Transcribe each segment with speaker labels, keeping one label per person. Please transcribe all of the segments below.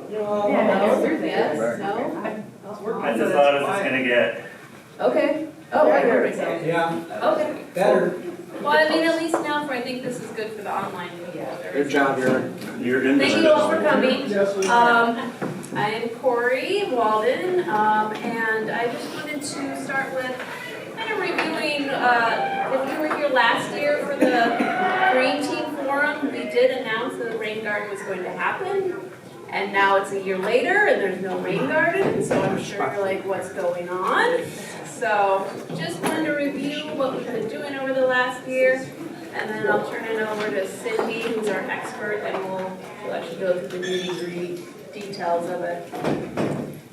Speaker 1: No,
Speaker 2: Yes, no?
Speaker 3: That's as loud as it's gonna get.
Speaker 2: Okay. Oh, I heard myself.
Speaker 1: Yeah,
Speaker 2: Okay.
Speaker 1: better.
Speaker 4: Well, I mean, at least now for, I think this is good for the online meeting.
Speaker 1: Good job, Aaron.
Speaker 3: You're in.
Speaker 4: Thank you all for coming. I am Corey Walden, and I just wanted to start with kind of reviewing, if you were here last year for the Green Team Forum, we did announce that the rain garden was going to happen. And now it's a year later and there's no rain garden, so I'm sure you're like, what's going on? So just wanted to review what we've been doing over the last year, and then I'll turn it over to Cindy, who's our expert, and we'll actually go through the nitty-gritty details of it.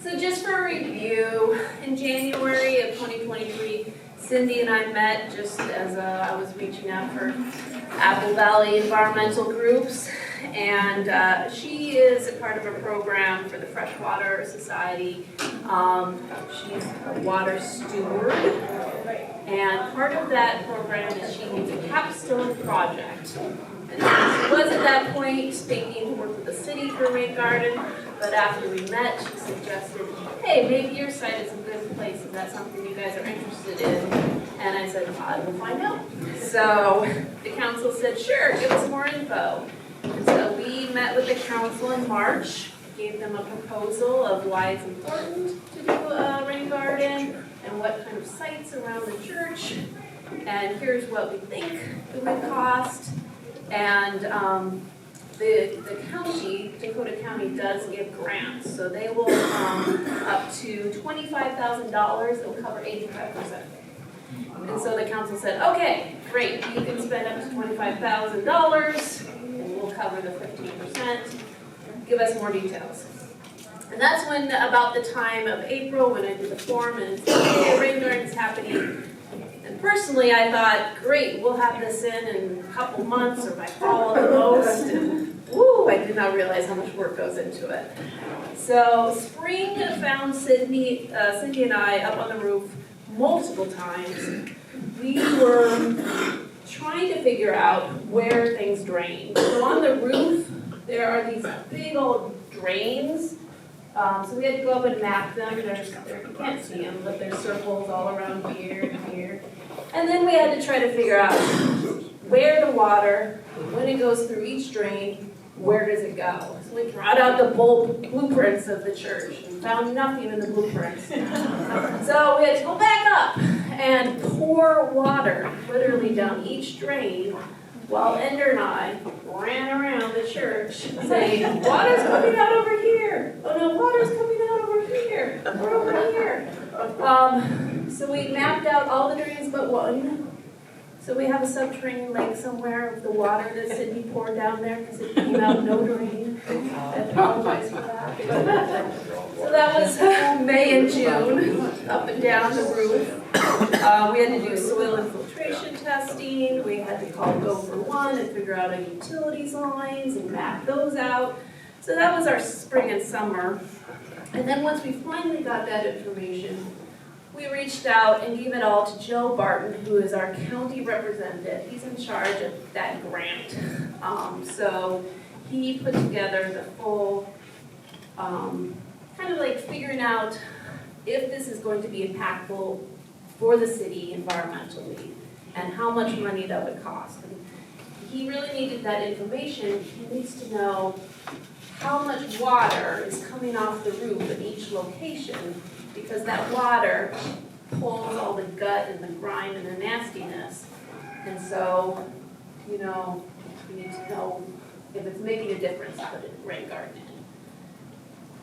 Speaker 4: So just for review, in January of 2023, Cindy and I met just as I was reaching out for Apple Valley environmental groups, and she is a part of a program for the Freshwater Society. She's a water steward, and part of that program is she needs a capstone project. And so she was at that point thinking to work with the city for a rain garden, but after we met, she suggested, hey, maybe your site is a good place, is that something you guys are interested in? And I said, I will find out. So the council said, sure, give us more info. And so we met with the council in March, gave them a proposal of why it's important to do a rain garden and what kind of sites around the church. And here's what we think it would cost. And the county, Dakota County, does give grants. So they will up to $25,000, it will cover 85%. And so the council said, okay, great, you can spend up to $25,000 and we'll cover the 15%. Give us more details. And that's when, about the time of April, when I did the form and said, hey, rain garden's happening. And personally, I thought, great, we'll have this in a couple months or by fall at the most. And woo, I did not realize how much work goes into it. So spring found Cindy and I up on the roof multiple times. We were trying to figure out where things drain. So on the roof, there are these big old drains. So we had to go up and map them. You can't see them, but there's circles all around here and here. And then we had to try to figure out where the water, when it goes through each drain, where does it go? So we brought out the blueprints of the church and found nothing in the blueprints. So we had to go back up and pour water literally down each drain while Ender and I ran around the church saying, water's coming out over here. Oh no, water's coming out over here. We're over here. So we mapped out all the drains but one. So we have a subterranean lake somewhere of the water that Sydney poured down there because it came out no drain. I apologize for that. So that was May and June, up and down the roof. We had to do soil infiltration testing. We had to call Gopher 1 and figure out our utilities lines and map those out. So that was our spring and summer. And then once we finally got that information, we reached out and gave it all to Joe Barton, who is our county representative. He's in charge of that grant. So he put together the full, kind of like figuring out if this is going to be impactful for the city environmentally and how much money that would cost. And he really needed that information. He needs to know how much water is coming off the roof at each location, because that water pulls all the gut and the grime and the nastiness. And so, you know, we need to know if it's making a difference to put a rain garden in.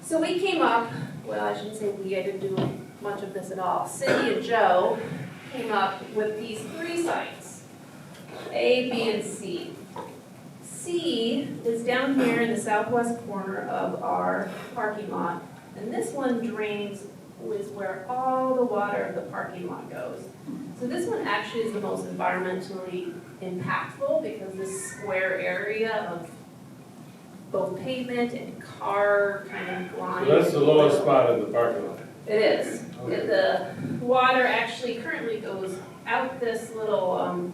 Speaker 4: So we came up, well, I shouldn't say we, I didn't do much of this at all. Cindy and Joe came up with these 3 sites, A, B, and C. C is down here in the southwest corner of our parking lot, and this one drains is where all the water of the parking lot goes. So this one actually is the most environmentally impactful because this square area of both pavement and car kind of line.
Speaker 5: So that's the lowest spot in the parking lot.
Speaker 4: It is.
Speaker 5: Okay.
Speaker 4: The water actually currently goes out this little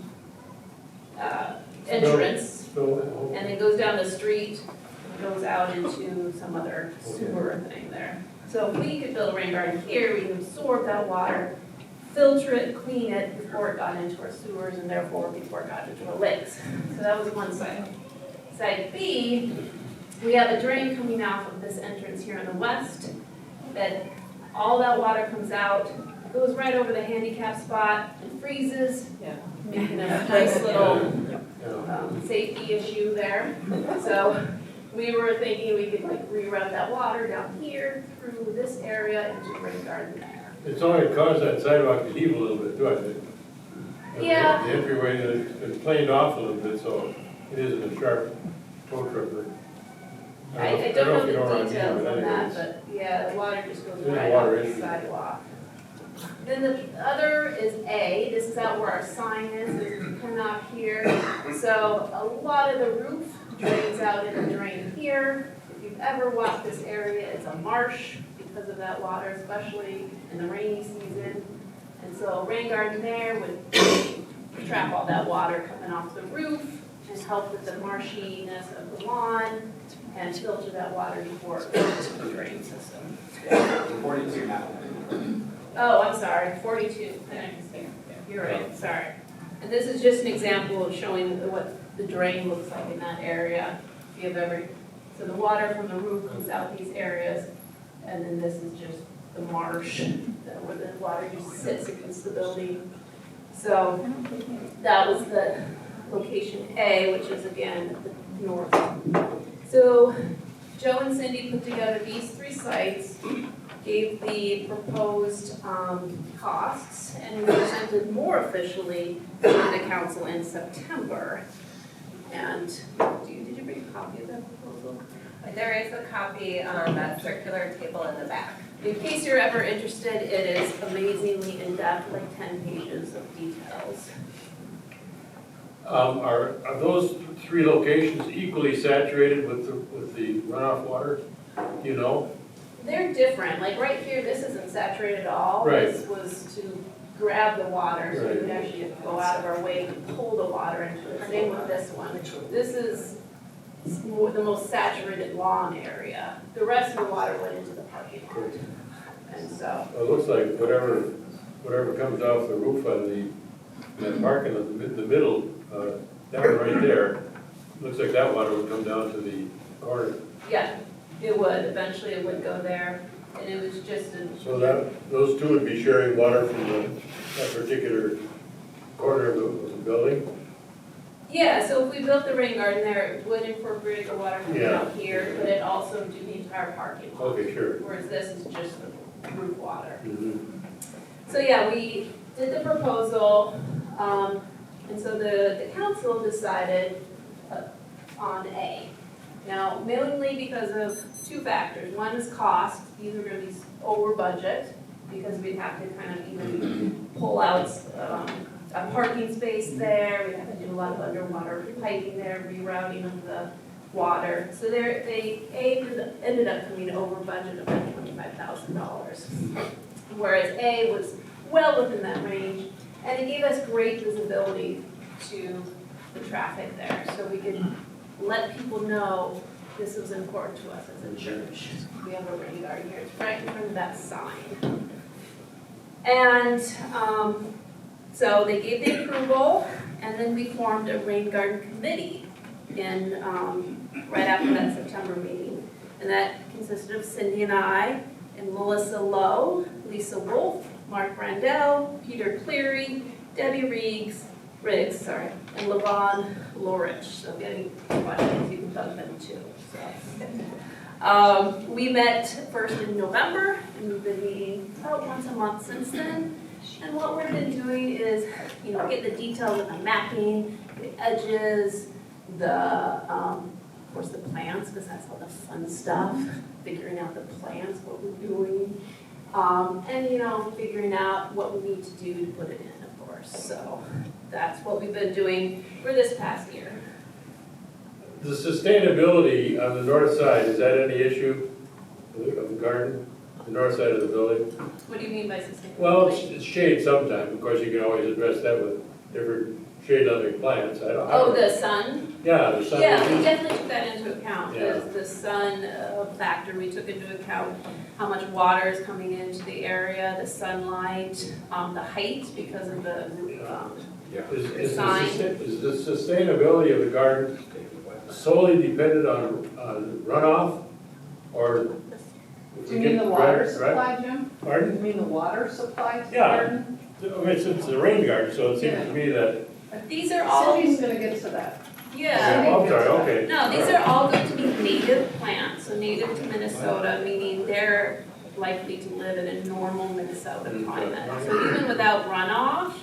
Speaker 4: entrance, and it goes down the street goes out into some other sewer thing there. So if we could build a rain garden here, we can absorb that water, filter it, clean it before it got into our sewers and therefore before it got into our lakes. So that was one side. Side B, we have a drain coming off of this entrance here in the west, that all that water comes out, goes right over the handicap spot and freezes, making a nice little safety issue there. So we were thinking we could like reroute that water down here through this area into the rain garden there.
Speaker 5: It's only caused that sidewalk to heave a little bit, too, I think.
Speaker 4: Yeah.
Speaker 5: The entryway has been planed off a little bit, so it isn't a sharp toe tripper.
Speaker 4: I don't know
Speaker 5: if you
Speaker 4: the
Speaker 5: what I mean,
Speaker 4: details on that,
Speaker 5: anyways.
Speaker 4: but yeah, the water just goes
Speaker 5: There's
Speaker 4: right
Speaker 5: water
Speaker 4: off the
Speaker 5: issue.
Speaker 4: sidewalk. Then the other is A, this is out where our sign is, there's a pin out here. So a lot of the roof drains out in a drain here. If you've ever walked this area, it's a marsh because of that water, especially in the rainy season. And so rain garden there would trap all that water coming off the roof and help with the marshiness of the lawn and filter that water before it goes to the drain system.
Speaker 1: 42 now.
Speaker 4: Oh, I'm sorry, 42, you're right, sorry. And this is just an example of showing what the drain looks like in that area. If you have ever, so the water from the roof comes out these areas, and then this is just the marsh where the water just sits against the building. So that was the location A, which is again the north. So Joe and Cindy put together these 3 sites, gave the proposed costs, and we presented more officially to the council in September. And did you bring a copy of that proposal?
Speaker 6: There is a copy on that circular table in the back.
Speaker 4: In case you're ever interested, it is amazingly in-depth, like 10 pages of details.
Speaker 5: Are those 3 locations equally saturated with the runoff water? Do you know?
Speaker 4: They're different, like right here, this isn't saturated at all.
Speaker 5: Right.
Speaker 4: This was to grab the water, so we
Speaker 5: Right.
Speaker 4: could actually go out of our way to pull the water into it. Same with this one. This is the most saturated lawn area. The rest of the water went into the parking lot. And so,
Speaker 5: Well, it looks like whatever comes off the roof on that parking lot, the middle, down right there, looks like that water would come down to the corner.
Speaker 4: yeah, it would, eventually it would go there. And it was just a,
Speaker 5: So those 2 would be sharing water from that particular corner of the building?
Speaker 4: yeah, so if we built the rain garden there, it would incorporate the water coming
Speaker 5: Yeah.
Speaker 4: out here, but it also do the entire parking lot.
Speaker 5: Okay, sure.
Speaker 4: Whereas this is just the roof water.
Speaker 5: Mhm.
Speaker 4: So yeah, we did the proposal, and so the council decided on A. Now, mainly because of 2 factors. One is cost. These are gonna be over budget because we'd have to kind of even pull out a parking space there. We'd have to do a lot of underwater piping there, rerouting of the water. So they ended up coming over budget about $25,000. Whereas A was well within that range, and it gave us great visibility to the traffic there. So we could let people know this was important to us as a church. We have a rain garden here, it's right in front of that sign. And so they gave the approval, and then we formed a rain garden committee in, right after that September meeting. And that consisted of Cindy and I, and Melissa Lowe, Lisa Wolf, Mark Randell, Peter Cleary, Debbie Riggs, and Levon Lorich. So if you have any questions, you can plug them too. So, we met first in November, and we've been meeting about once a month since then. And what we've been doing is, get the details of the mapping, the edges, of course, the plans, because that's all the fun stuff, figuring out the plans, what we're doing, and, figuring out what we need to do to put it in, of course. So that's what we've been doing for this past year.
Speaker 5: The sustainability on the north side, is that any issue of the garden, the north side of the building?
Speaker 4: What do you mean by sustainability?
Speaker 5: Well, it's shade sometimes, of course, you can always address that with different shade loving plants, I don't.
Speaker 4: Oh, the sun?
Speaker 5: Yeah, the sun.
Speaker 4: Yeah, we definitely took that into account,
Speaker 5: Yeah.
Speaker 4: the sun factor, we took into account how much water is coming into the area, the sunlight, the height because of the,
Speaker 5: Is
Speaker 4: sign.
Speaker 5: is the sustainability of the garden solely dependent on runoff, or?
Speaker 7: Do you mean the water
Speaker 5: Right?
Speaker 7: supply, Jim?
Speaker 5: Pardon?
Speaker 7: You mean the water supply to the
Speaker 5: Yeah.
Speaker 7: garden?
Speaker 5: I mean, it's a rain garden, so it seems to me that,
Speaker 4: these are all,
Speaker 7: Cindy's gonna get to that.
Speaker 4: yeah.
Speaker 5: I'm sorry, okay.
Speaker 4: No, these are all going to be native plants, so native to Minnesota, meaning they're likely to live in a normal Minnesota climate. So even without runoff,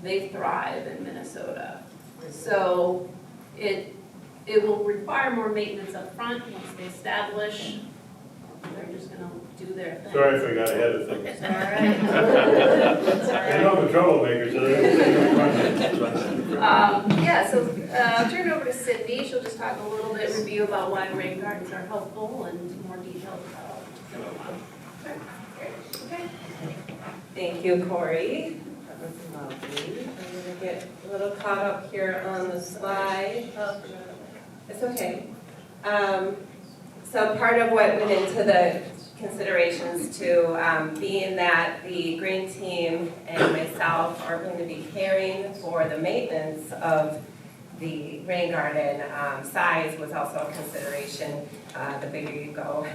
Speaker 4: they thrive in Minnesota. So it will require more maintenance up front once they establish. They're just gonna do their thing.
Speaker 5: Sorry if I got ahead of things.
Speaker 4: It's all right. It's all
Speaker 5: I
Speaker 4: right.
Speaker 5: know I'm a troublemaker, so
Speaker 4: Yeah, so I'll turn it over to Cindy. She'll just talk a little bit, review about why rain gardens are helpful and more details about some of them.
Speaker 8: Thank you, Corey. That was lovely. I'm gonna get a little caught up here on the slide. It's okay. So part of what went into the considerations too, being that the green team and myself are going to be caring for the maintenance of the rain garden, size was also a consideration. The bigger you go,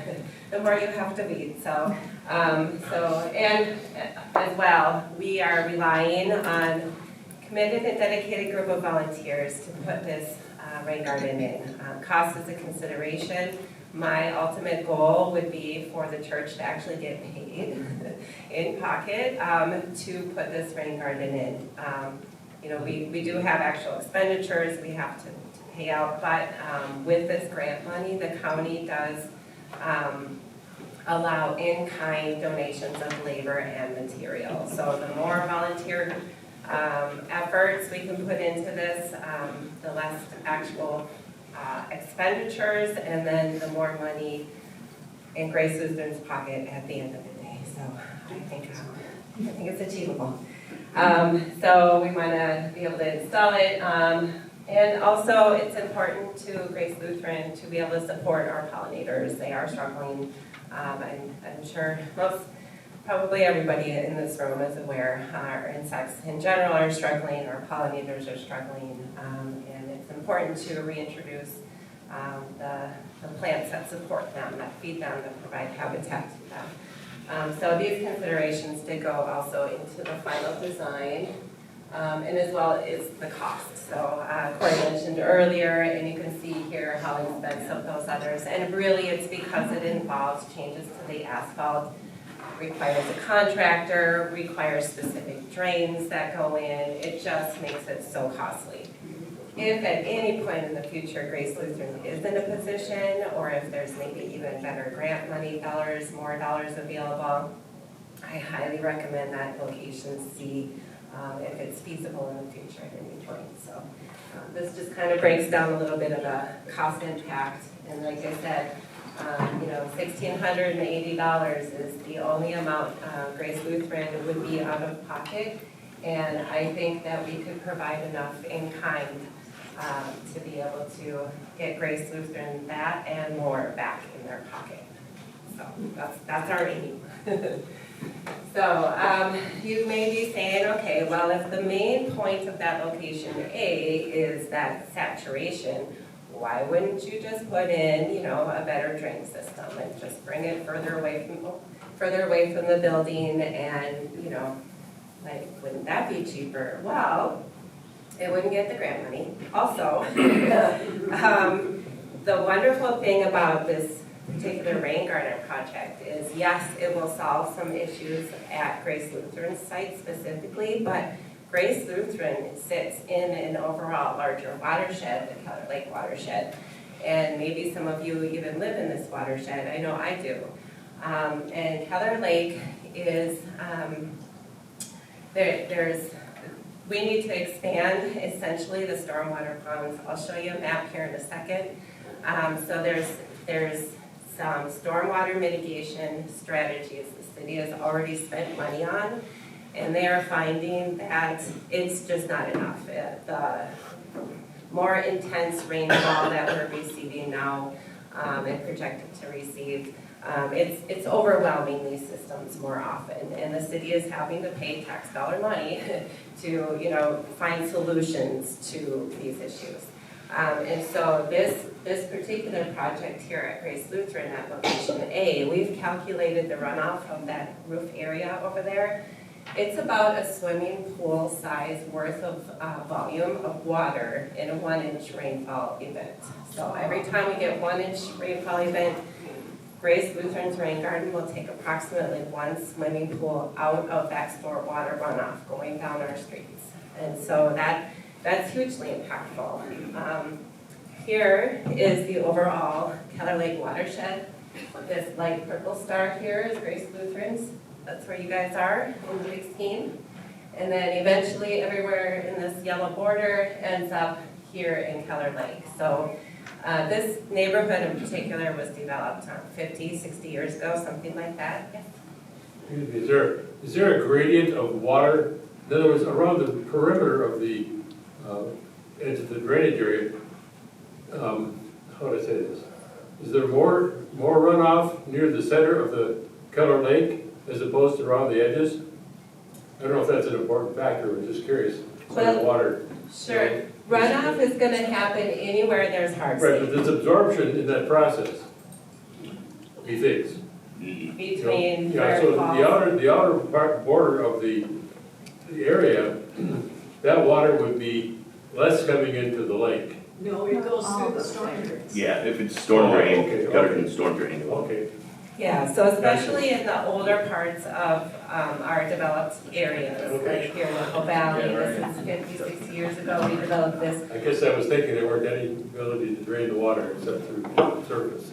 Speaker 8: the more you have to weed. So and as well, we are relying on committed and dedicated group of volunteers to put this rain garden in. Cost is a consideration. My ultimate goal would be for the church to actually get paid in pocket to put this rain garden in. You know, we do have actual expenditures we have to pay out, but with this grant money, the county does allow in-kind donations of labor and material. So the more volunteer efforts we can put into this, the less actual expenditures, and then the more money in Grace Lutheran's pocket at the end of the day. So I think it's achievable. So we want to be able to install it. And also it's important to Grace Lutheran to be able to support our pollinators. They are struggling. I'm sure probably everybody in this room is aware our insects in general are struggling, our pollinators are struggling, and it's important to reintroduce the plants that support them, that feed them, that provide habitat to them. So these considerations did go also into the final design, and as well as the cost. So Corey mentioned earlier, and you can see here how expensive those others, and really it's because it involves changes to the asphalt, requires a contractor, requires specific drains that go in. It just makes it so costly. If at any point in the future Grace Lutheran is in a position, or if there's maybe even better grant money more dollars available, I highly recommend that location see if it's feasible in the future at any point. So this just kind of breaks down a little bit of the cost impact. And like I said, you know, $1,680 is the only amount Grace Lutheran would be out of pocket. And I think that we could provide enough in kind to be able to get Grace Lutheran that and more back in their pocket. So that's our aim. So you may be saying, okay, well, if the main point of that location A is that saturation, why wouldn't you just put in, you know, a better drain system and just bring it further away from the building, and, you know, like, wouldn't that be cheaper? Well, it wouldn't get the grant money. Also, the wonderful thing about this particular rain garden project is, yes, it will solve some issues at Grace Lutheran's site specifically, but Grace Lutheran sits in an overall larger watershed, the Keller Lake watershed, and maybe some of you even live in this watershed. I know I do. And Keller Lake is, we need to expand essentially the stormwater ponds. I'll show you a map here in a second. So there's some stormwater mitigation strategies the city has already spent money on, And they are finding that it's just not enough. The more intense rainfall that we're receiving now and projected to receive, it's overwhelming these systems more often. And the city is having to pay tax dollar money to, find solutions to these issues. And so this particular project here at Grace Lutheran at location A, we've calculated the runoff of that roof area over there. It's about a swimming pool size worth of volume of water in a 1-inch rainfall event. So every time we get 1-inch rainfall event, Grace Lutheran's rain garden will take approximately 1 swimming pool out of that stored water runoff going down our streets. And so that's hugely impactful. Here is the overall Keller Lake watershed. This light purple star here is Grace Lutheran's. That's where you guys are in the big scheme. And then eventually everywhere in this yellow border ends up here in Keller Lake. So this neighborhood in particular was developed 50, 60 years ago, something like that. Yes.
Speaker 5: Excuse me, is there a gradient of water? In other words, around the perimeter of the edge of the drainage area, how do I say this? Is there more runoff near the center of the Keller Lake as opposed to around the edges? I don't know if that's an important factor, I'm just curious.
Speaker 8: Well,
Speaker 5: Water.
Speaker 8: Sure. Runoff is going to happen anywhere there's
Speaker 5: Right,
Speaker 8: hardscape.
Speaker 5: but there's absorption in that process, he thinks.
Speaker 8: Between
Speaker 5: Yeah,
Speaker 8: where
Speaker 5: so
Speaker 8: it falls.
Speaker 5: the outer part border of the area, that water would be less coming into the lake.
Speaker 7: No, it goes through the storm drains.
Speaker 9: Yeah, if it's storm drain,
Speaker 5: okay,
Speaker 9: gutter
Speaker 5: okay.
Speaker 9: can storm drain.
Speaker 5: Okay.
Speaker 8: Yeah, so especially in the older parts of our developed areas,
Speaker 5: Okay.
Speaker 8: like here in the Whole Valley, this is 50, 60 years ago, we developed this.
Speaker 5: I guess I was thinking there weren't any ability to drain the water except through the surface.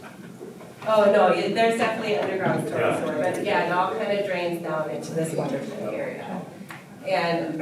Speaker 8: Oh, no, there's definitely underground storm
Speaker 5: Yeah.
Speaker 8: sewer, but yeah, it all kind of drains down into this watershed area. And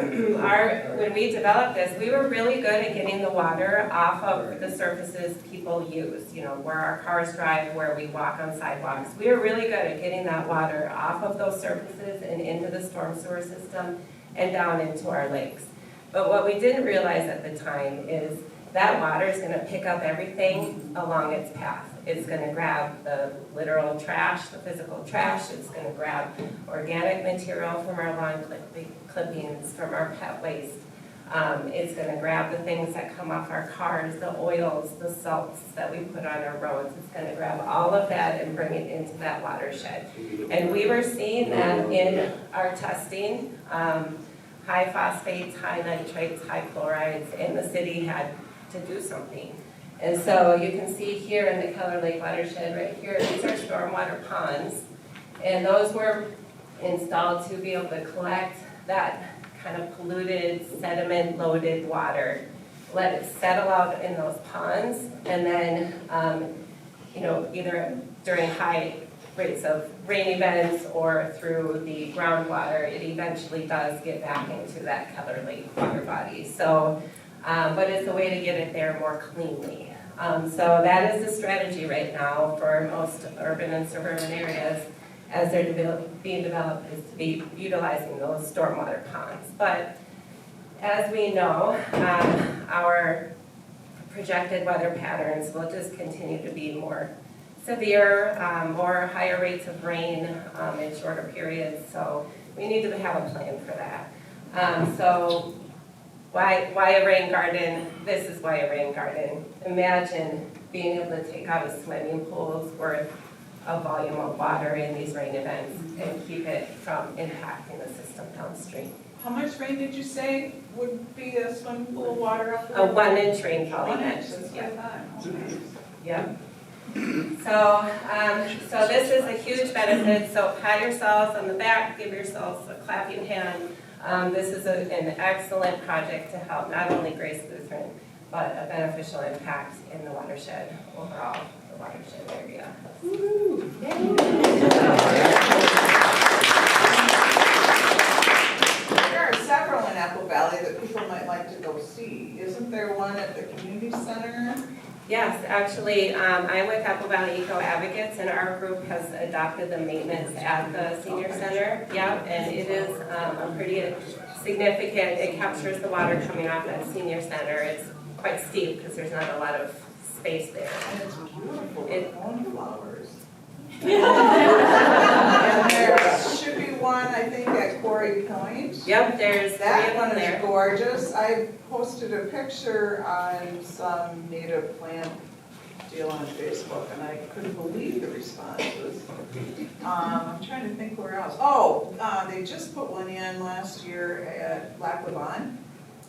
Speaker 8: when we developed this, we were really good at getting the water off of the surfaces people use, where our cars drive, where we walk on sidewalks. We were really good at getting that water off of those surfaces and into the storm sewer system and down into our lakes. But what we didn't realize at the time is that water is going to pick up everything along its path. It's going to grab the literal trash, the physical trash. It's going to grab organic material from our lawn clippings, from our pet waste. It's going to grab the things that come off our cars, the oils, the salts that we put on our roads. It's going to grab all of that and bring it into that watershed. And we were seeing that in our testing, high phosphates, high nitrates, high chlorides, and the city had to do something. And so you can see here in the Keller Lake watershed right here, these are stormwater ponds. And those were installed to be able to collect that kind of polluted, sediment-loaded water, let it settle out in those ponds, and then, either during high rates of rain events or through the groundwater, it eventually does get back into that Keller Lake water body. So, but it's a way to get it there more cleanly. So that is the strategy right now for most urban and suburban areas as they're being developed, is to be utilizing those stormwater ponds. But as we know, our projected weather patterns will just continue to be more severe, more higher rates of rain in shorter periods. So we need to have a plan for that. So why a rain garden? This is why a rain garden. Imagine being able to take out a swimming pool's worth of volume of water in these rain events and keep it from impacting the system downstream.
Speaker 10: How much rain did you say would be a swimming pool of water up there?
Speaker 8: A 1-inch rainfall
Speaker 10: 1
Speaker 8: event.
Speaker 10: inch, that's what I thought.
Speaker 8: Yep. So this is a huge benefit. So pat yourselves on the back, give yourselves a clapping hand. This is an excellent project to help not only Grace Lutheran, but a beneficial impact in the watershed overall, the watershed area.
Speaker 10: There are several in Apple Valley that people might like to go see. Isn't there one at the community center?
Speaker 8: Yes, actually, I'm with Apple Valley Eco Advocates, and our group has adopted the maintenance at the senior center. Yep, and it is a pretty significant, it captures the water coming off that senior center. It's quite steep because there's not a lot of space there.
Speaker 10: And it's beautiful,
Speaker 8: It-
Speaker 10: cornflowers. And there should be one, I think, at Quarry Point.
Speaker 8: Yep, there's 3
Speaker 10: That
Speaker 8: of
Speaker 10: one
Speaker 8: them
Speaker 10: is
Speaker 8: there.
Speaker 10: gorgeous. I posted a picture on some native plant deal on Facebook, and I couldn't believe the responses. I'm trying to think where else. Oh, they just put one in last year at Lac Lavon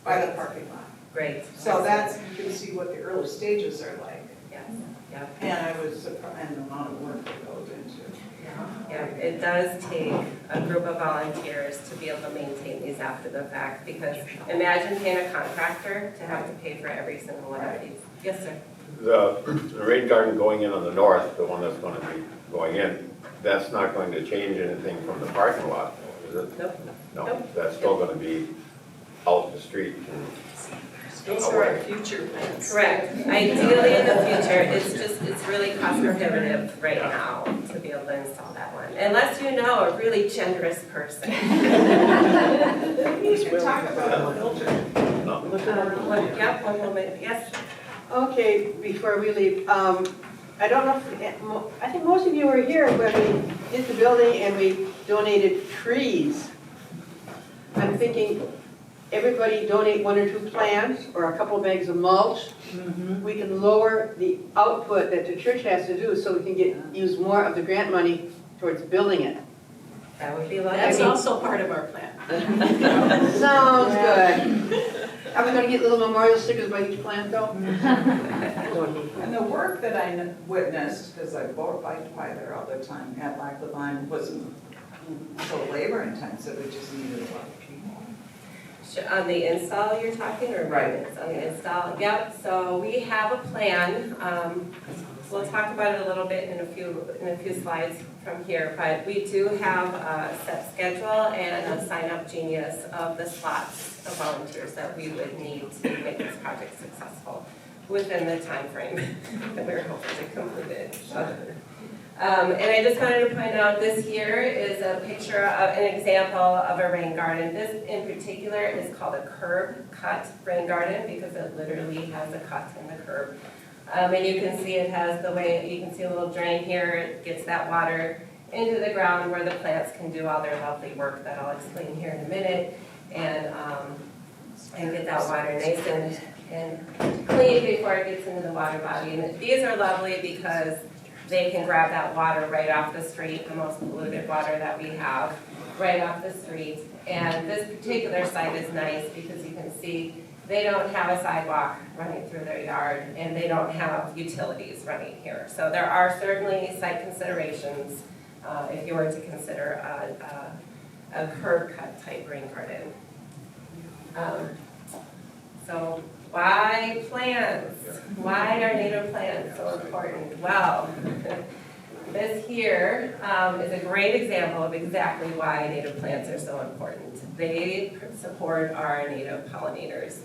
Speaker 10: by the parking lot.
Speaker 8: Great.
Speaker 10: So that's, you can see what the early stages are like.
Speaker 8: Yes, yep.
Speaker 10: And I was surprised, and the amount of work that goes into it.
Speaker 8: Yeah, it does take a group of volunteers to be able to maintain these after the fact, because imagine paying a contractor to have to pay for every single one of these. Yes, sir.
Speaker 9: The rain garden going in on the north, the one that's going to be going in, that's not going to change anything from the parking lot, is it?
Speaker 8: Nope.
Speaker 9: No,
Speaker 8: Nope.
Speaker 9: that's still going to be out the street and
Speaker 7: Those are our future plans.
Speaker 8: Correct. Ideally in the future, it's really cost prohibitive right now to be able to install that one. Unless you know a really generous person.
Speaker 10: We should talk about a filter.
Speaker 8: Yep, one moment, yes.
Speaker 11: Okay, before we leave, I don't know, I think most of you were here when we did the building and we donated trees. I'm thinking everybody donate 1 or 2 plants or a couple bags of mulch. We can lower the output that the church has to do so we can use more of the grant money towards building it.
Speaker 8: That would be lovely.
Speaker 7: That's also part of our plan.
Speaker 11: Sounds good. Are we gonna get little memorial stickers by each plant though?
Speaker 10: And the work that I witnessed, because I bike by there all the time at Lac Lavon, wasn't so labor intensive, it just needed a lot of people.
Speaker 8: On the install you're talking, or
Speaker 10: Right.
Speaker 8: maintenance? On the install, yep, so we have a plan. We'll talk about it a little bit in a few slides from here, but we do have a set schedule and a sign-up genius of the slots of volunteers that we would need to make this project successful within the time frame that we're hoping to complete it. And I just wanted to point out, this here is a picture of an example of a rain garden. This in particular is called a curb cut rain garden because it literally has a cut in the curb. And you can see it has you can see a little drain here. It gets that water into the ground where the plants can do all their lovely work that I'll explain here in a minute, and get that water nice and clean before it gets into the water body. And these are lovely because they can grab that water right off the street, the most polluted water that we have, right off the street. And this particular site is nice because you can see they don't have a sidewalk running through their yard, and they don't have utilities running here. So there are certainly site considerations if you were to consider a curb cut type rain garden. So why plants? Why are native plants so important? Well, this here is a great example of exactly why native plants are so important. They support our native pollinators.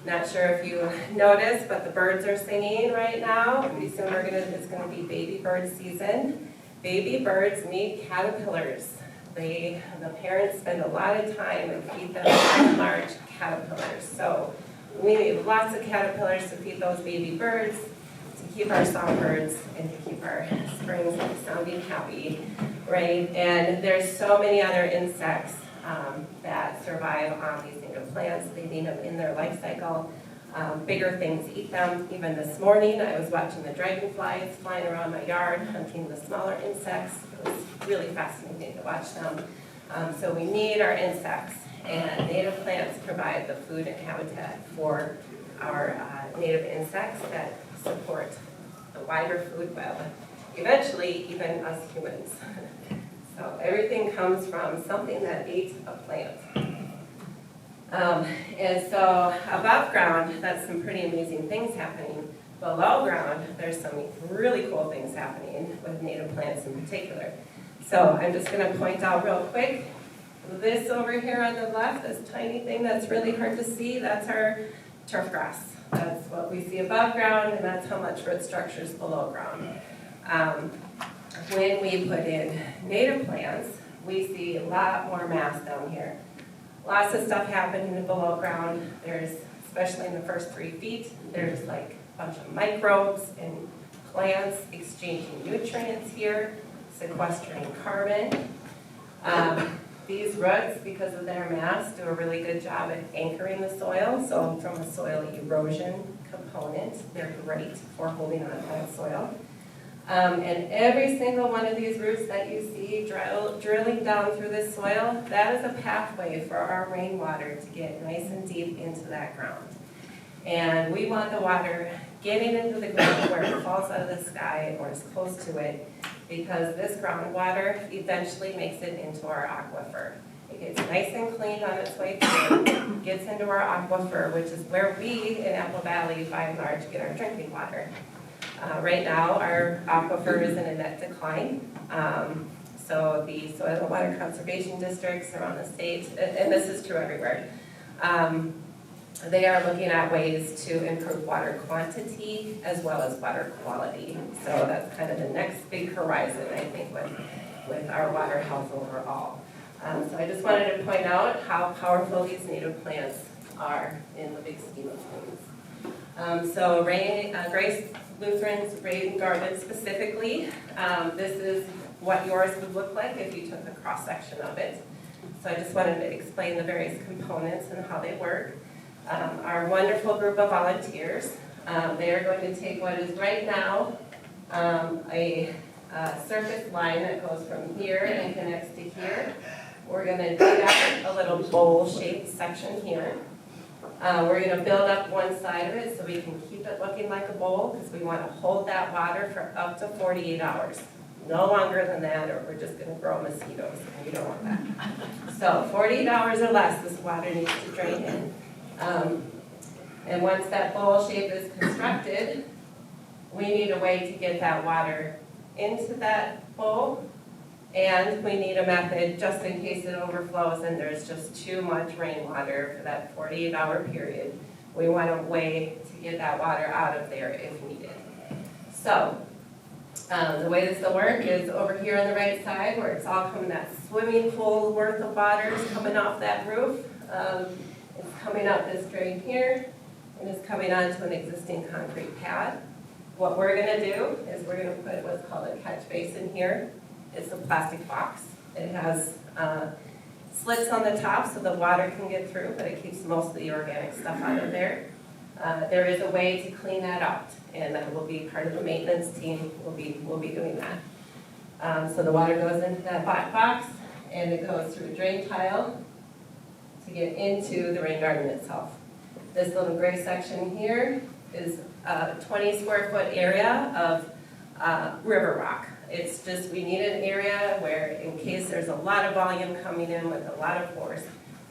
Speaker 8: Not sure if you noticed, but the birds are singing right now. Pretty soon it's gonna be baby bird season. Baby birds need caterpillars. The parents spend a lot of time and feed them large caterpillars. So we need lots of caterpillars to feed those baby birds, to keep our songbirds, and to keep our springs sounding happy, right? And there's so many other insects that survive on these native plants. They need them in their life cycle. Bigger things eat them. Even this morning, I was watching the dragonflies flying around my yard, hunting the smaller insects. It was really fascinating to watch them. So we need our insects, and native plants provide the food and habitat for our native insects that support the wider food web, eventually even us humans. So everything comes from something that ate a plant. And so above ground, that's some pretty amazing things happening. Below ground, there's some really cool things happening with native plants in particular. So I'm just going to point out real quick, this over here on the left, this tiny thing that's really hard to see, that's our turf grass. That's what we see above ground, and that's how much root structure is below ground. When we put in native plants, we see a lot more mass down here. Lots of stuff happening below ground. There's, especially in the first 3 feet, there's like a bunch of microbes and plants exchanging nutrients here, sequestering carbon. These roots, because of their mass, do a really good job at anchoring the soil. So from a soil erosion component, they're great for holding on to that soil. And every single one of these roots that you see drilling down through this soil, that is a pathway for our rainwater to get nice and deep into that ground. And we want the water getting into the ground where it falls out of the sky or is close to it, because this groundwater eventually makes it into our aquifer. It gets nice and clean on its way through, gets into our aquifer, which is where we in Apple Valley, by and large, get our drinking water. Right now, our aquifer is in a net decline. So the soil and water conservation districts around the state, and this is true everywhere, they are looking at ways to improve water quantity as well as water quality. So that's kind of the next big horizon, I think, with our water health overall. So I just wanted to point out how powerful these native plants are in the big scheme of things. So Grace Lutheran's rain garden specifically, this is what yours would look like if you took a cross-section of it. So I just wanted to explain the various components and how they work. Our wonderful group of volunteers, they are going to take what is right now a surface line that goes from here and connects to here. We're going to dig out a little bowl-shaped section here. We're going to build up one side of it so we can keep it looking like a bowl, because we want to hold that water for up to 48 hours. No longer than that, or we're just going to grow mosquitoes, and you don't want that. So 48 hours or less, this water needs to drain in. And once that bowl shape is constructed, we need a way to get that water into that bowl, and we need a method just in case it overflows and there's just too much rainwater for that 48-hour period. We want a way to get that water out of there if needed. So the way this will work is over here on the right side, where it's all coming, that swimming pool worth of water is coming off that roof. It's coming out this drain here, and it's coming onto an existing concrete pad. What we're going to do is we're going to put what's called a catch basin here. It's a plastic box. It has slits on the top so the water can get through, but it keeps most of the organic stuff out of there. There is a way to clean that out, and that will be part of the maintenance team. We'll be doing that. So the water goes into that black box, and it goes through a drain tile to get into the rain garden itself. This little gray section here is a 20 square foot area of river rock. It's just, we need an area where, in case there's a lot of volume coming in with a lot of force,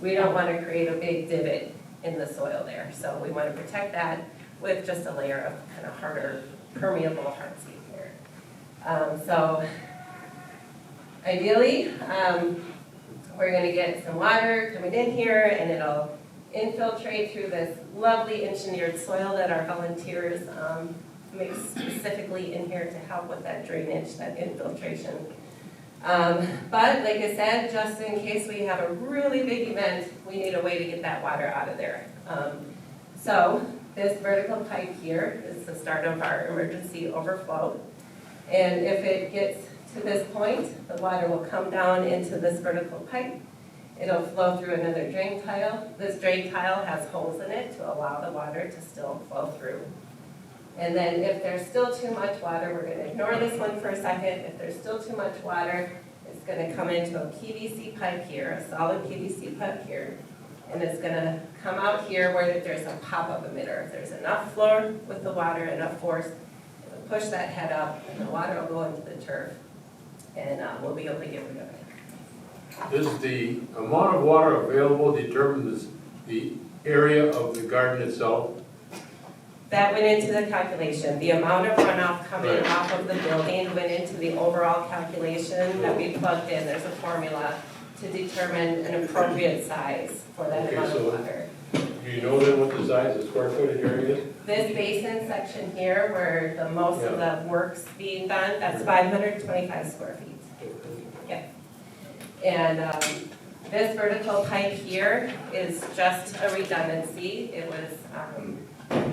Speaker 8: we don't want to create a big divot in the soil there. So we want to protect that with just a layer of kind of harder, permeable hardscape here. So ideally, we're going to get some water coming in here, and it'll infiltrate through this lovely engineered soil that our volunteers make specifically in here to help with that drainage, that infiltration. But like I said, just in case we have a really big event, we need a way to get that water out of there. So this vertical pipe here is the start of our emergency overflow. And if it gets to this point, the water will come down into this vertical pipe. It'll flow through another drain tile. This drain tile has holes in it to allow the water to still flow through. And then if there's still too much water, we're going to ignore this one for a second. If there's still too much water, it's going to come into a PVC pipe here, a solid PVC pipe here. And it's going to come out here where there's a pop-up emitter. If there's enough flow with the water, enough force, it'll push that head up, and the water will go into the turf, and we'll be able to get rid of it.
Speaker 5: Does the amount of water available determine the area of the garden itself?
Speaker 8: That went into the calculation. The amount of runoff coming off of the building went into the overall calculation that we plugged in. There's a formula to determine an appropriate size for that amount of water.
Speaker 5: Do you know then what the size, the square footage area is?
Speaker 8: This basin section here, where the most of the work's being done, that's 525 square feet. Yeah. And this vertical pipe here is just a redundancy. It was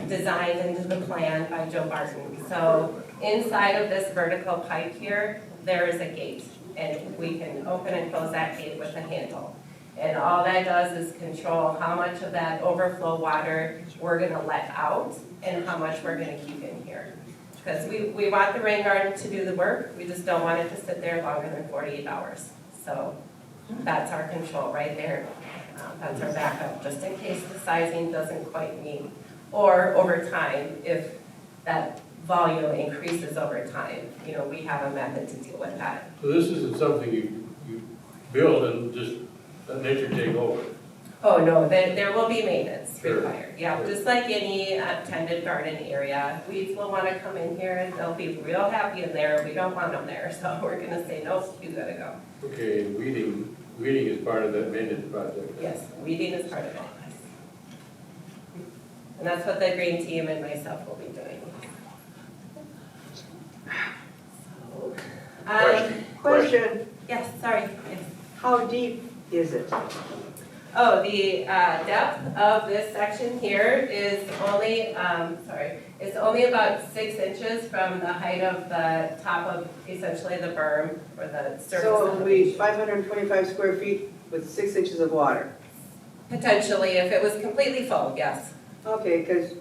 Speaker 8: designed into the plan by Joe Barton. So inside of this vertical pipe here, there is a gate, and we can open and close that gate with a handle. And all that does is control how much of that overflow water we're gonna let out and how much we're gonna keep in here. Because we want the rain garden to do the work, we just don't want it to sit there longer than 48 hours. So that's our control right there. That's our backup, just in case the sizing doesn't quite meet. Or over time, if that volume increases over time, you know, we have a method to deal with that.
Speaker 5: So this isn't something you build and just let nature take over?
Speaker 8: Oh, no, there will be maintenance
Speaker 5: Sure.
Speaker 8: required. Yeah,
Speaker 5: Sure.
Speaker 8: just like any tended garden area. Weeds will want to come in here and they'll be real happy in there. We don't want them there, so we're gonna say, nope, you gotta go.
Speaker 5: Okay, and weeding is part of that maintenance project?
Speaker 8: Yes, weeding is part of it. And that's what the green team and myself will be doing. So,
Speaker 11: Question,
Speaker 8: yes, sorry. Yes.
Speaker 11: how deep is it?
Speaker 8: Oh, the depth of this section here is only, it's only about 6 inches from the height of the top of essentially the berm or the surface.
Speaker 11: So
Speaker 8: of
Speaker 11: it'll
Speaker 8: the
Speaker 11: be
Speaker 8: beach.
Speaker 11: 525 square feet with 6 inches of water.
Speaker 8: Potentially, if it was completely full, yes.
Speaker 11: Okay, because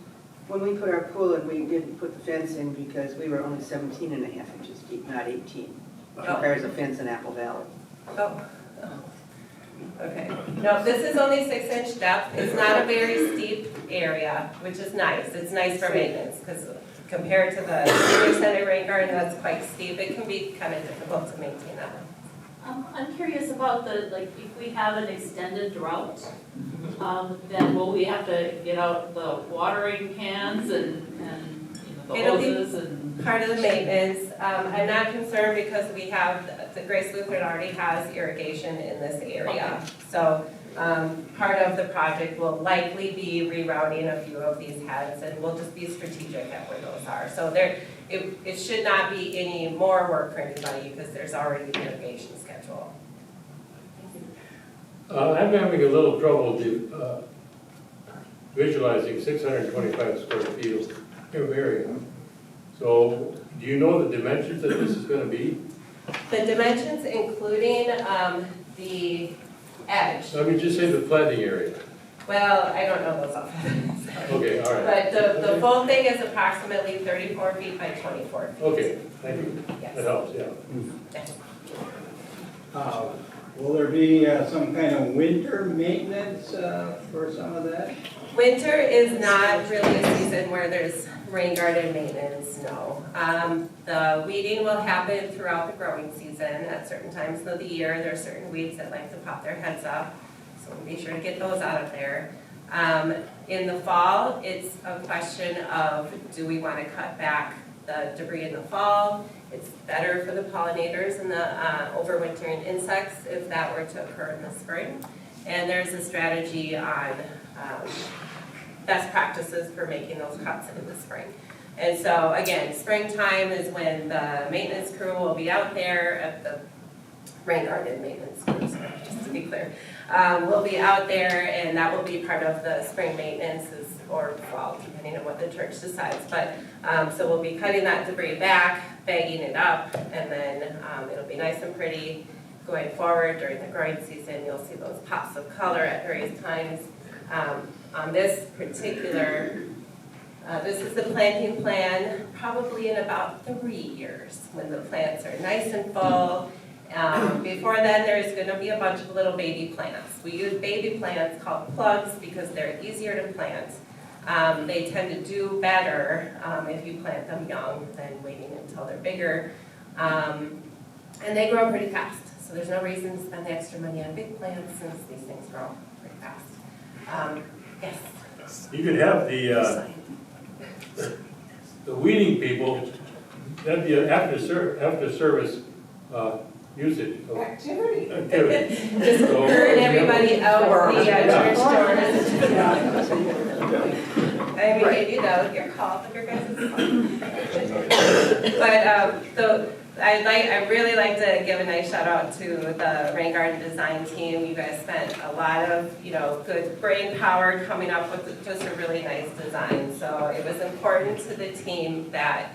Speaker 11: when we put our pool in, we didn't put the fence in because we were only 17 and a half inches deep, not 18. Compares a fence in Apple Valley.
Speaker 8: Oh. Okay. No, this is only 6-inch depth. It's not a very steep area, which is nice. It's nice for maintenance because compared to the senior center rain garden, that's quite steep. It can be kind of difficult to maintain that.
Speaker 2: I'm curious about if we have an extended drought, then will we have to get out the watering cans and the
Speaker 8: It'll be
Speaker 2: hoses and?
Speaker 8: part of the maintenance. I'm not concerned because we have, the Grace Lutheran already has irrigation in this area. So part of the project will likely be rerouting a few of these heads, and we'll just be strategic at where those are. So it should not be any more work for anybody because there's already an irrigation schedule.
Speaker 5: I'm having a little trouble visualizing 625 square feet of area. So do you know the dimensions that this is going to be?
Speaker 8: The dimensions including the edge.
Speaker 5: Let me just say the planting area.
Speaker 8: Well, I don't know those offhand.
Speaker 5: Okay, all right.
Speaker 8: But the full thing is approximately 34 feet by 24 feet.
Speaker 5: Okay, thank you.
Speaker 8: Yes.
Speaker 5: That helps, yeah.
Speaker 8: Yes.
Speaker 1: Will there be some kind of winter maintenance for some of that?
Speaker 8: Winter is not really a season where there's rain garden maintenance, no. The weeding will happen throughout the growing season. At certain times of the year, there are certain weeds that like to pop their heads up, so we'll be sure to get those out of there. In the fall, it's a question of, do we want to cut back the debris in the fall? It's better for the pollinators and the overwintering insects if that were to occur in the spring. And there's a strategy on best practices for making those cuts in the spring. And so again, springtime is when the maintenance crew will be out there at the rain garden maintenance crew, sorry, just to be clear. We'll be out there and that will be part of the spring maintenance or fall, depending on what the church decides. But so we'll be cutting that debris back, bagging it up, and then it'll be nice and pretty going forward during the growing season. You'll see those pops of color at various times. On this particular, this is the planting plan, probably in about 3 years when the plants are nice and full. Before then, there's going to be a bunch of little baby plants. We use baby plants called plugs because they're easier to plant. They tend to do better if you plant them young than waiting until they're bigger. And they grow pretty fast, so there's no reason to spend the extra money on big plants since these things grow pretty fast. Yes?
Speaker 5: You could have the weeding people, that'd be an after service usage of
Speaker 10: Activity.
Speaker 5: activity.
Speaker 8: Just
Speaker 5: So-
Speaker 8: herd everybody out the church doors. I mean, you know, your call, your guys' call. But, I really like to give a nice shout out to the Rain Garden design team. You guys spent a lot of, good brain power coming up with just a really nice design. So it was important to the team that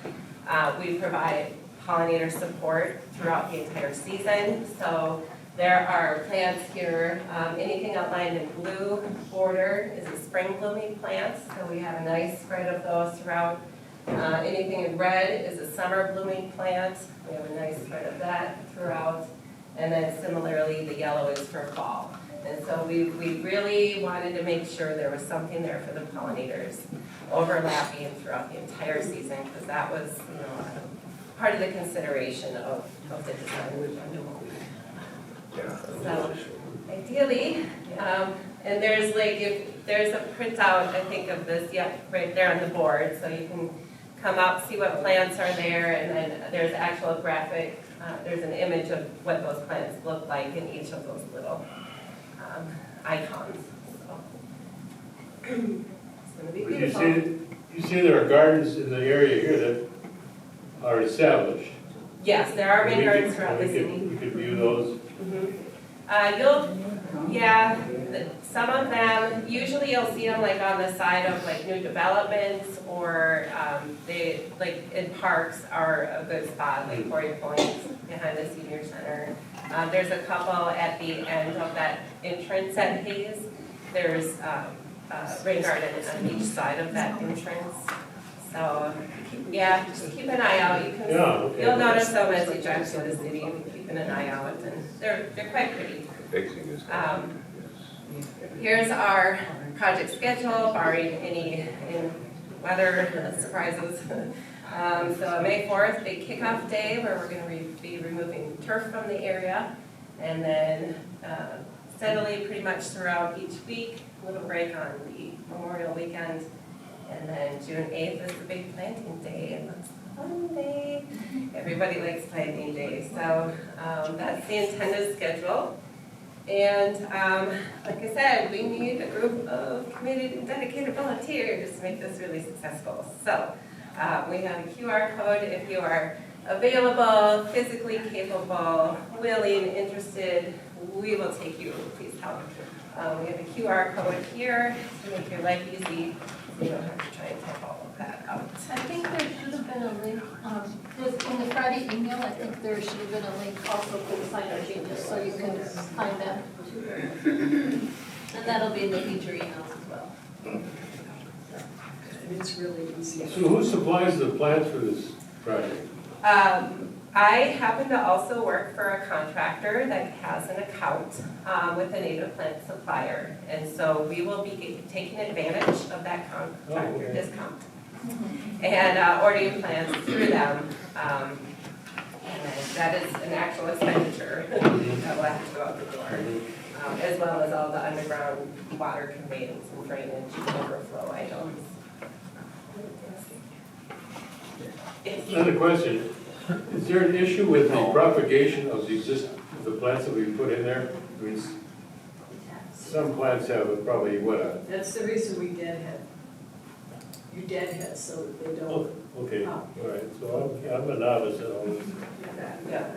Speaker 8: we provide pollinator support throughout the entire season. So there are plants here, anything outlined in blue border is a spring blooming plants. So we have a nice spread of those throughout. Anything in red is a summer blooming plant. We have a nice spread of that throughout. And then similarly, the yellow is for fall. And so we really wanted to make sure there was something there for the pollinators overlapping throughout the entire season, because that was, part of the consideration of the design. So ideally, and there's there's a printout, I think, of this, right there on the board, so you can come up, see what plants are there, and then there's actual graphic, there's an image of what those plants look like in each of those little icons. So. It's gonna be
Speaker 5: But
Speaker 8: beautiful.
Speaker 5: you see there are gardens in the area here that are established.
Speaker 8: Yes, there are rain gardens throughout the city.
Speaker 5: We could view those.
Speaker 8: Some of them, usually you'll see them like on the side of like new developments, or they, like in parks are a good spot, like Quarry Point behind the senior center. There's a couple at the end of that entrance at Hayes. There's rain garden on each side of that entrance. So, yeah, just keep an eye out. You'll notice them as you drive through the city, keeping an eye out, and they're quite pretty. Here's our project schedule, barring any weather surprises. So May 4th, big kickoff day, where we're going to be removing turf from the area, and then steadily pretty much throughout each week, a little break on the Memorial Weekend, and then June 8th is the big planting day, and that's a fun day. Everybody likes planting day, so that's the intended schedule. And like I said, we need a group of committed and dedicated volunteers to make this really successful. So we have a QR code if you are available, physically capable, willing, interested, we will take you, please help. We have a QR code here to make your life easy, so you don't have to try and type all of that out.
Speaker 12: I think there should have been a link, in the Friday email, I think there should have been a link also for the sign-up changes, so you can find that. And that'll be in the future emails as well.
Speaker 7: And it's really easy.
Speaker 5: So who supplies the plants for this project?
Speaker 8: I happen to also work for a contractor that has an account with a native plant supplier. And so we will be taking advantage of that contractor discount and ordering plants through them. And that is an actual expenditure that will have to go out the door, as well as all the underground water conveyance and drainage overflow items.
Speaker 5: Another question. Is there an issue with the propagation of the plants that we put in there? I mean, some plants have probably,
Speaker 7: That's the reason we deadhead. You deadhead so that they don't.
Speaker 5: okay, all right, so I'm a novice at all this.
Speaker 8: Yeah.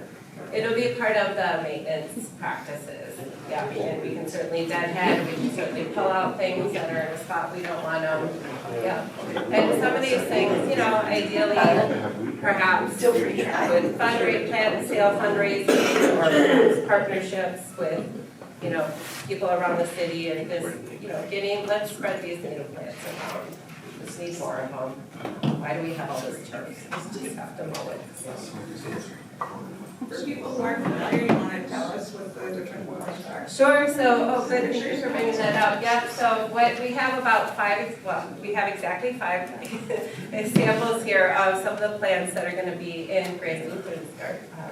Speaker 8: It'll be part of the maintenance practices. Yeah, we can certainly deadhead, we can certainly pull out things that are in a spot we don't want them. Yeah. And some of these things, ideally, perhaps with plant sale fundraising or partnerships with, people around the city and just, let's spread these native plants around. Just need more of them. Why do we have all this turf? Just have to mow it.
Speaker 10: For people who aren't familiar, you want to tell us what the different ones are?
Speaker 8: Sure, so, good, thank you for bringing that up. Yeah, so we have about we have exactly 5 examples here of some of the plants that are going to be in Grace Lutheran's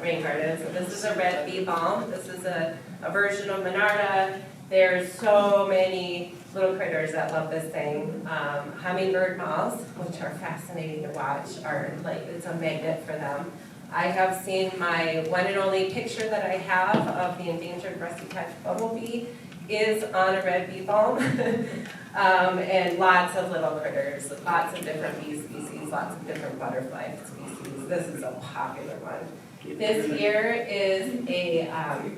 Speaker 8: rain garden. So this is a red bee balm. This is a version of Monarda. There's so many little critters that love this thing. Hummingbird moths, which are fascinating to watch, it's a magnet for them. I have seen my one and only picture that I have of the endangered rusty tail bumblebee is on a red bee balm. And lots of little critters, lots of different bee species, lots of different butterfly species. This is a popular one. This here is a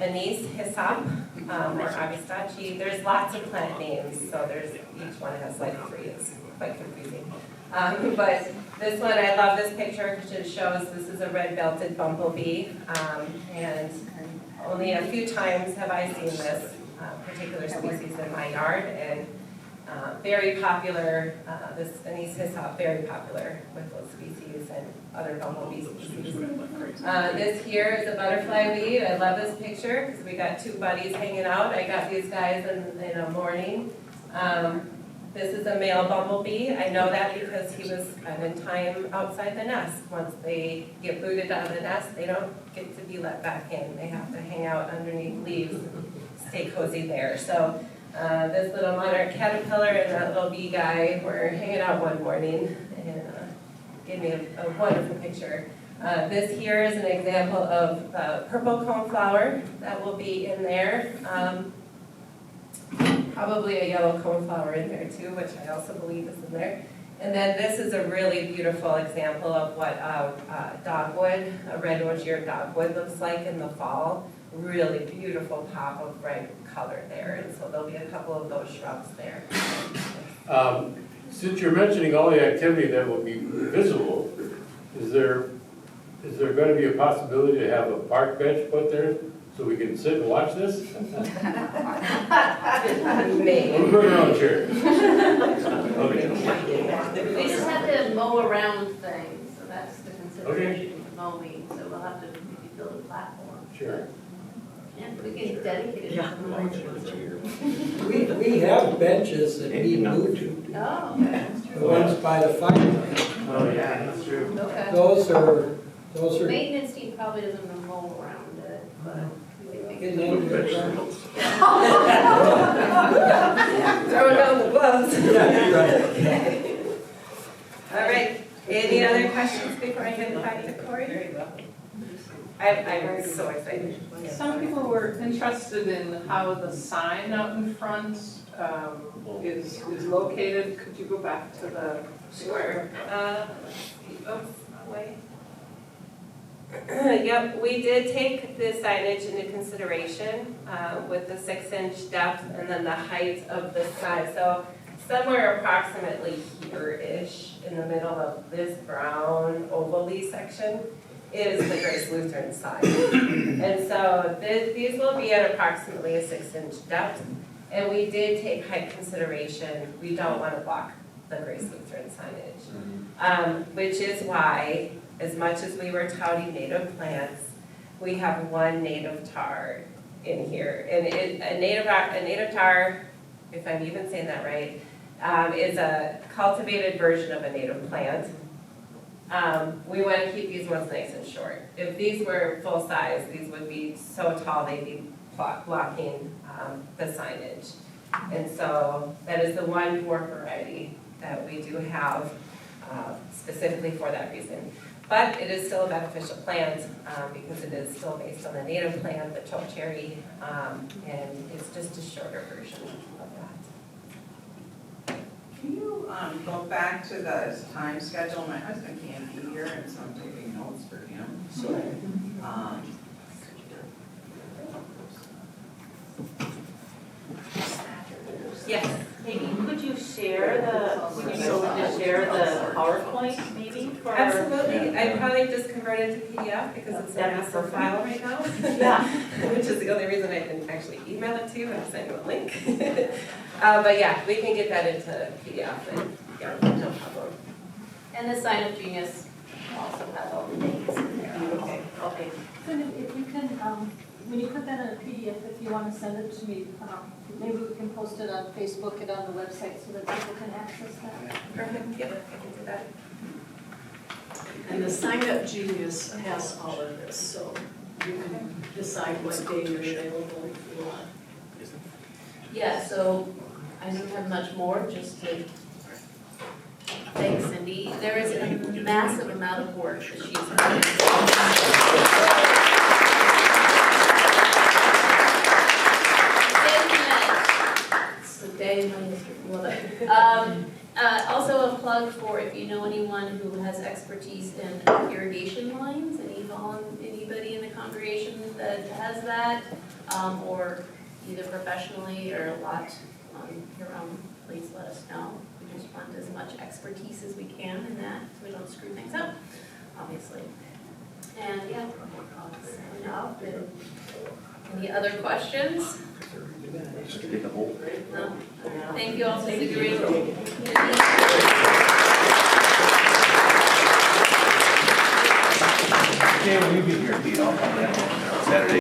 Speaker 8: anise hyssop, or agastache. There's lots of plant names, so there's each one has like 3. It's quite confusing. But this one, I love this picture because it shows this is a red-belted bumblebee, and only a few times have I seen this particular species in my yard, and very popular, this anise hyssop, very popular with those species and other bumblebee species. This here is a butterfly weed. I love this picture because we got 2 buddies hanging out. I got these guys in a morning. This is a male bumblebee. I know that because he was spending time outside the nest. Once they get booted out of the nest, they don't get to be let back in. They have to hang out underneath leaves and stay cozy there. So this little monarch caterpillar and that little bee guy were hanging out one morning and gave me a wonderful picture. This here is an example of purple coneflower that will be in there. Probably a yellow coneflower in there too, which I also believe is in there. And then this is a really beautiful example of what dogwood, a red osier dogwood looks like in the fall. Really beautiful pop of bright color there, and so there'll be a couple of those shrubs there.
Speaker 5: Since you're mentioning all the activity that will be visible, is there going to be a possibility to have a park bench put there so we can sit and watch this?
Speaker 8: Maybe.
Speaker 5: We'll put it on a chair. Okay.
Speaker 12: We just have to mow around things, so that's the consideration of mowing, so we'll have to maybe build a platform.
Speaker 5: Sure.
Speaker 12: And we can dedicate it to mowing.
Speaker 13: We have benches that need moved,
Speaker 12: Oh, okay.
Speaker 13: the ones by the fire plant.
Speaker 3: Oh, yeah, that's true.
Speaker 12: Okay.
Speaker 13: Those are
Speaker 12: Maintenance team probably doesn't mow around it, but we can make
Speaker 13: getting
Speaker 12: it.
Speaker 13: into it.
Speaker 8: Throwing down the gloves.
Speaker 13: Right.
Speaker 8: All right, any other questions before I hand it back to Corey? I'm so excited.
Speaker 7: Some people were interested in how the sign out in front is located. Could you go back to the?
Speaker 8: Sure. Wait. Yep, we did take the signage into consideration with the 6-inch depth and then the height of the sign. So somewhere approximately here-ish in the middle of this brown ovally section is the Grace Lutheran sign. And so these will be at approximately a 6-inch depth. And we did take height consideration. We don't want to block the Grace Lutheran signage, which is why, as much as we were touting native plants, we have one native tar in here. And a native tar, if I'm even saying that right, is a cultivated version of a native plant. We want to keep these ones nice and short. If these were full size, these would be so tall they'd be blocking the signage. And so that is the one dwarf variety that we do have specifically for that reason. But it is still a beneficial plant because it is still based on the native plant, the chokecherry, and it's just a shorter version of that.
Speaker 10: Can you go back to the time schedule? My husband can't be here, and so I'm taking notes for him. So,
Speaker 2: Yes, maybe, could you share the PowerPoint maybe for?
Speaker 8: Absolutely. I'd probably just convert it to PDF because it's a massive file right now.
Speaker 2: Yeah.
Speaker 8: Which is the only reason I didn't actually email it to you. I sent you a link. But yeah, we can get that into PDF and yeah, no problem.
Speaker 12: And the Sign Up Genius also has all the dates in there.
Speaker 8: Okay.
Speaker 2: Okay.
Speaker 12: If you can, when you put that in a PDF, if you want to send it to me, maybe we can post it on Facebook and on the website so that people can access that.
Speaker 8: Perfect. Yep, I can do that.
Speaker 7: And the Sign Up Genius has all of this, so you can decide what day you're available if you want.
Speaker 2: Yeah, so I don't have much more, just to
Speaker 4: Thanks, Cindy. There is a massive amount of work that she's doing. It's the day in my history, love it. Also a plug for if you know anyone who has expertise in irrigation lines, anybody in the congregation that has that, or either professionally or a lot on your own, please let us know. We just want as much expertise as we can in that, so we don't screw things up, obviously. And yeah, I'll sign off. And any other questions? No? Thank you all for agreeing.
Speaker 3: Yeah, we've been here, Saturday.